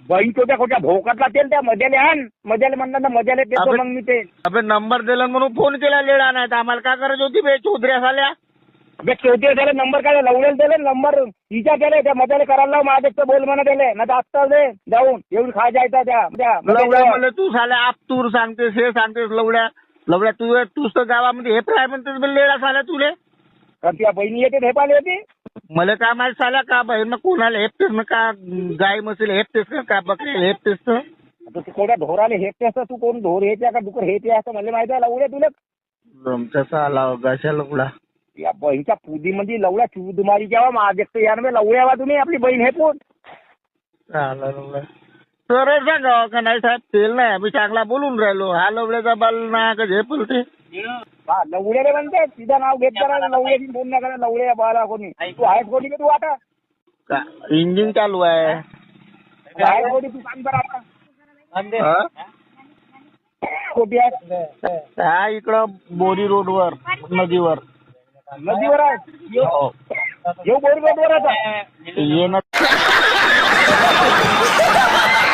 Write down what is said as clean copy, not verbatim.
बहीण छोट्या खोट्या भोकातला तेल त्या मध्याले आण. मध्याले म्हणणार ना मध्याले देतो अबे- मग मी ते. अबे नंबर दिला म्हणून फोन केला लेडा, नाही तर आम्हाला काय करायची होती बे चौधऱ्या झाल्या. बे चौथी त्याला नंबर काय लवडेल दिले नंबर तिच्या केले त्या मध्याले करायला लाव माझ्या बोल म्हणा दिले ना आत्ता दे जाऊन येऊन खा जायचा त्या लवड्या म्हणलं तू साल्या आपतूर सांगतेस हे सांगतेस लवड्या लवड्या तूच तर गावामध्ये हे प्राय म्हणतेस बे लेडा साल्या तुले. त्या बहिणी येते भेपाली होती. मला काय माहित साल्या का बहीण कोणाला हेपतेस ना का गाय म्हशीला हेपतेस का बकरीला हेपतेस तर. आता तू कोणत्या ढोराले हेते असतं तू कोण ढोर हेते का डुकर हेते असं मला माहिती आहे लवड्या तुला. तुमचा गाशा लवडा या बहीणच्या पुदीमध्ये लवड्या चुदमारी जेव्हा माझ्या यानं लवड्यावा तुम्ही आपली बहीण हेपून. सरळ सांगा का नाही साहेब तेल नाही आम्ही चांगला बोलून राहिलो. हा लवड्याचा बाल ना का झेपल ते लवड्याले म्हणते तिचं नाव घेत करा लवड्याची फोन नाही करा लवड्या बाला कोणी. तू आहेस कोणी का तू आता का इंजिन चालू आहे. आहेस कोणी तू काम करा आता कोटी आहे हा इकडं बोरी रोडवर नदीवर नदीवर आहे येऊ बोरी रोडवर आता ये ना